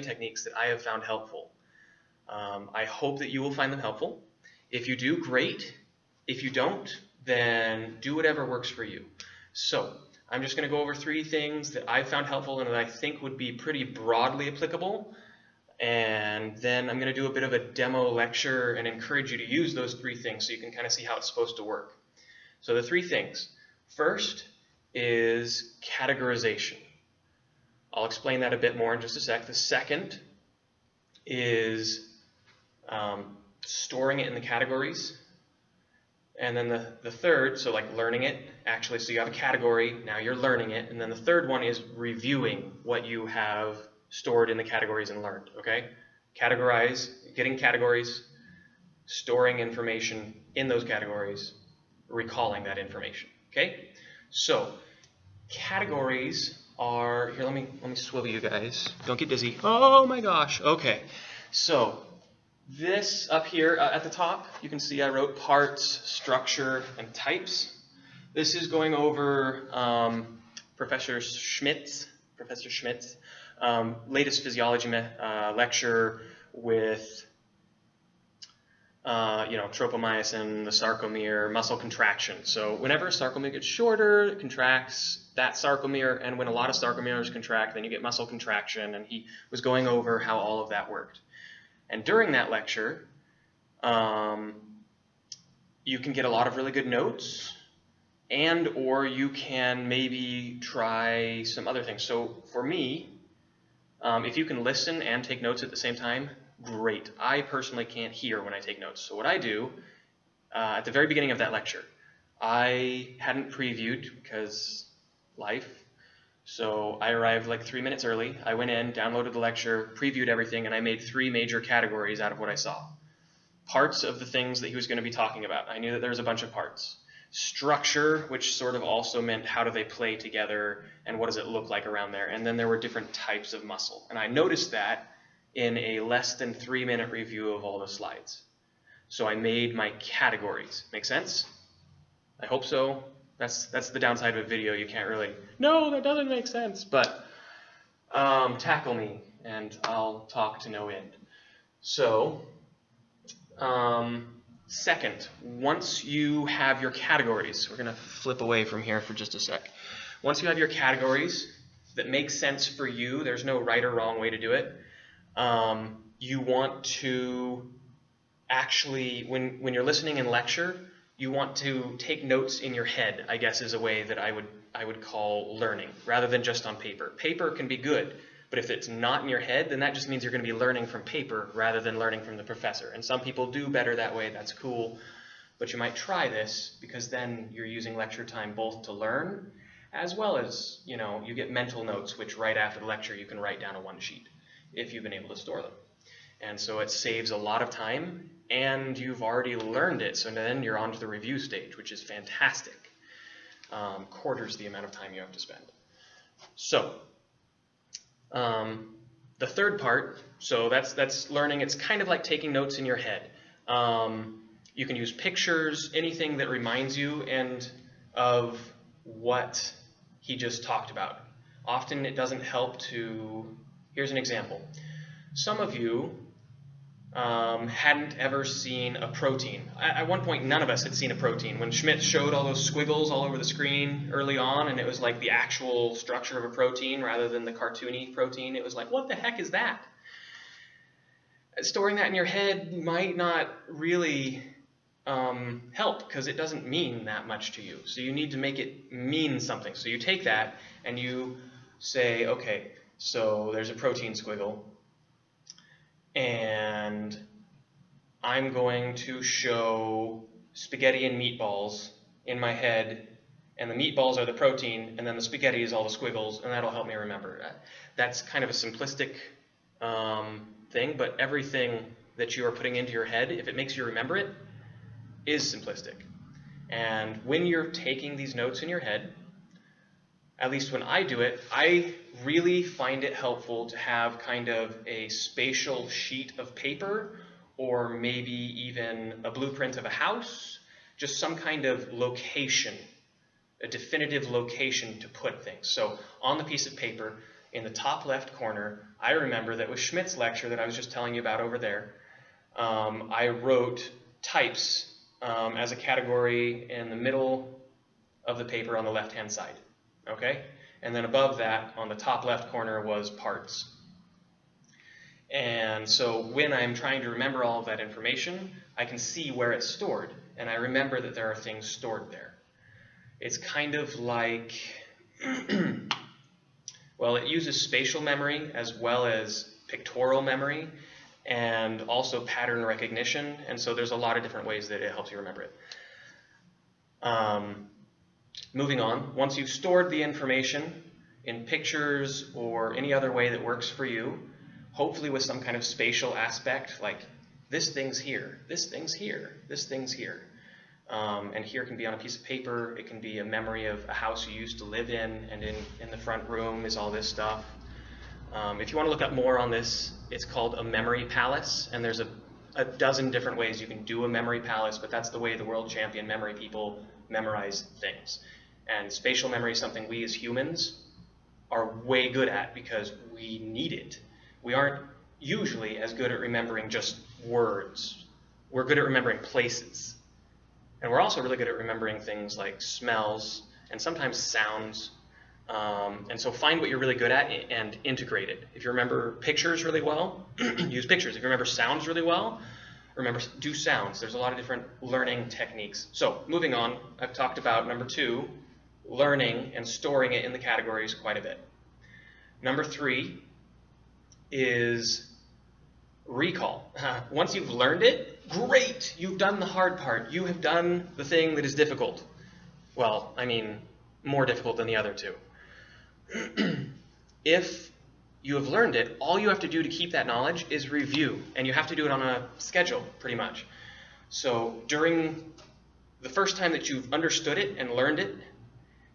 techniques that I have found helpful. I hope that you will find them helpful. If you do, great. If you don't, then do whatever works for you. So I'm just going to go over 3 things that I found helpful and that I think would be pretty broadly applicable. And then I'm going to do a bit of a demo lecture and encourage you to use those 3 things so you can kind of see how it's supposed to work. So the 3 things. First is categorization. I'll explain that a bit more in just a sec. The second is storing it in the categories. And then the third, so like learning it, actually, so you have a category, now you're learning it. And then the third one is reviewing what you have stored in the categories and learned, okay? Categorize, getting categories, storing information in those categories, recalling that information, okay? So categories are, here, let me swivel you guys. Don't get dizzy. Oh my gosh, okay. So this up here at the top, you can see I wrote parts, structure, and types. This is going over Professor Schmidt's latest physiology lecture with tropomyosin, the sarcomere, muscle contraction. So whenever a sarcomere gets shorter, it contracts that sarcomere, and when a lot of sarcomeres contract, then you get muscle contraction, and he was going over how all of that worked. And during that lecture, you can get a lot of really good notes, and or you can maybe try some other things. So for me, if you can listen and take notes at the same time, great. I personally can't hear when I take notes. So what I do, at the very beginning of that lecture, I hadn't previewed because life. So I arrived like 3 minutes early. I went in, downloaded the lecture, previewed everything, and I made 3 major categories out of what I saw. Parts of the things that he was going to be talking about. I knew that there was a bunch of parts. Structure, which sort of also meant how do they play together and what does it look like around there. And then there were different types of muscle. And I noticed that in a less than 3-minute review of all the slides. So I made my categories. Make sense? I hope so. That's the downside of a video. You can't really, no, that doesn't make sense. But tackle me and I'll talk to no end. So second, once you have your categories, we're going to flip away from here for just a sec. Once you have your categories that make sense for you, there's no right or wrong way to do it. You want to actually, when you're listening in lecture, you want to take notes in your head, I guess is a way that I would call learning, rather than just on paper. Paper can be good, but if it's not in your head, then that just means you're going to be learning from paper rather than learning from the professor. And some people do better that way, that's cool. But you might try this because then you're using lecture time both to learn as well as, you get mental notes, which right after the lecture you can write down on one sheet if you've been able to store them. And so it saves a lot of time, and you've already learned it, so then you're on to the review stage, which is fantastic. Quarters the amount of time you have to spend. So the third part, so that's learning. It's kind of like taking notes in your head. You can use pictures, anything that reminds you of what he just talked about. Often it doesn't help to, here's an example. Some of you hadn't ever seen a protein. At one point, none of us had seen a protein. When Schmidt showed all those squiggles all over the screen early on, and it was like the actual structure of a protein rather than the cartoony protein, it was like, what the heck is that? Storing that in your head might not really help because it doesn't mean that much to you. So you need to make it mean something. So you take that and you say, okay, so there's a protein squiggle, and I'm going to show spaghetti and meatballs in my head, and the meatballs are the protein, and then the spaghetti is all the squiggles, and that'll help me remember. That's kind of a simplistic thing, but everything that you are putting into your head, if it makes you remember it, is simplistic. And when you're taking these notes in your head, at least when I do it, I really find it helpful to have kind of a spatial sheet of paper, or maybe even a blueprint of a house, just some kind of location, a definitive location to put things. So on the piece of paper, in the top left corner, I remember that with Schmidt's lecture that I was just telling you about over there, I wrote types as a category in the middle of the paper on the left-hand side, okay? And then above that, on the top left corner, was parts. And so when I'm trying to remember all of that information, I can see where it's stored, and I remember that there are things stored there. It's kind of like, well, it uses spatial memory as well as pictorial memory and also pattern recognition, and so there's a lot of different ways that it helps you remember it. Moving on, once you've stored the information in pictures or any other way that works for you, hopefully with some kind of spatial aspect, like this thing's here, this thing's here, this thing's here. And here can be on a piece of paper, it can be a memory of a house you used to live in, and in the front room is all this stuff. If you want to look up more on this, it's called a memory palace, and there's a dozen different ways you can do a memory palace, but that's the way the world champion memory people memorize things. And spatial memory is something we as humans are way good at because we need it. We aren't usually as good at remembering just words. We're good at remembering places. And we're also really good at remembering things like smells and sometimes sounds. And so find what you're really good at and integrate it. If you remember pictures really well, use pictures. If you remember sounds really well, do sounds. There's a lot of different learning techniques. So moving on, I've talked about number 2, learning and storing it in the categories quite a bit. Number 3 is recall. Once you've learned it, great, you've done the hard part. You have done the thing that is difficult. Well, I mean, more difficult than the other two. If you have learned it, all you have to do to keep that knowledge is review, and you have to do it on a schedule, pretty much. So during the first time that you've understood it and learned it,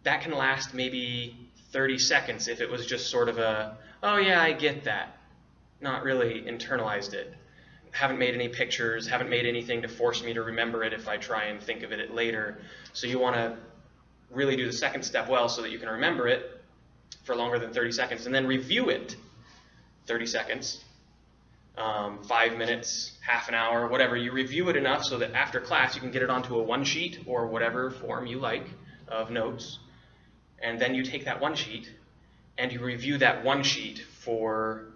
that can last maybe 30 seconds if it was just sort of a, oh yeah, I get that. Not really internalized it. Haven't made any pictures, haven't made anything to force me to remember it if I try and think of it later. So you want to really do the second step well so that you can remember it for longer than 30 seconds and then review it 30 seconds, 5 minutes, half an hour, whatever. You review it enough so that after class you can get it onto a one sheet or whatever form you like of notes, and then you take that one sheet and you review that one sheet for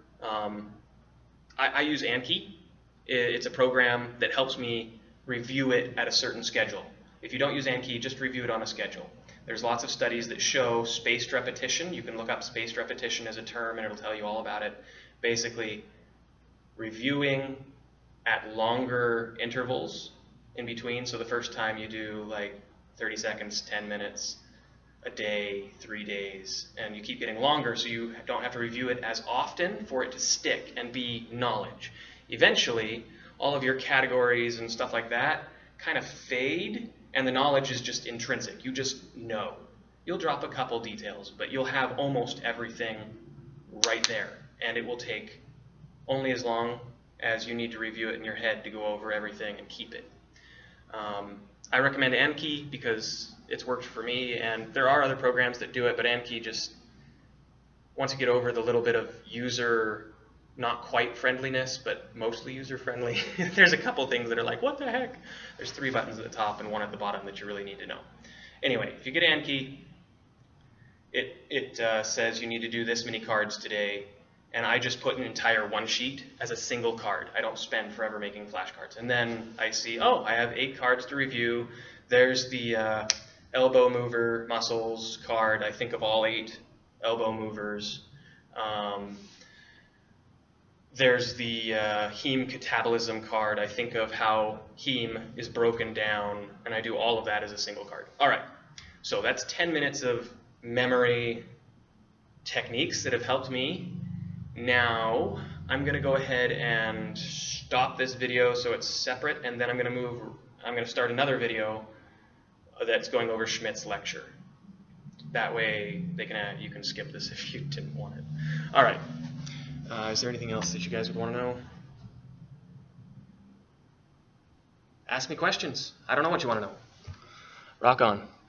I use Anki. It's a program that helps me review it at a certain schedule. If you don't use Anki, just review it on a schedule. There's lots of studies that show spaced repetition. You can look up spaced repetition as a term and it'll tell you all about it. Basically, reviewing at longer intervals in between. So the first time you do like 30 seconds, 10 minutes, a day, 3 days, and you keep getting longer so you don't have to review it as often for it to stick and be knowledge. Eventually, all of your categories and stuff like that kind of fade, and the knowledge is just intrinsic. You just know. You'll drop a couple details, but you'll have almost everything right there, and it will take only as long as you need to review it in your head to go over everything and keep it. I recommend Anki because it's worked for me, and there are other programs that do it, but Anki just, once you get over the little bit of user not quite friendliness, but mostly user friendly, there's a couple things that are like, what the heck? There's 3 buttons at the top and 1 at the bottom that you really need to know. Anyway, if you get Anki, it says you need to do this many cards today, and I just put an entire one sheet as a single card. I don't spend forever making flashcards. And then I see, oh, I have 8 cards to review. There's the elbow mover muscles card. I think of all 8 elbow movers. There's the heme catabolism card. I think of how heme is broken down, and I do all of that as a single card. All right, so that's 10 minutes of memory techniques that have helped me. Now I'm going to go ahead and stop this video so it's separate, and then I'm going to start another video that's going over Schmidt's lecture. That way you can skip this if you didn't want it. All right. Is there anything else that you guys would want to know? Ask me questions. I don't know what you want to know. Rock on.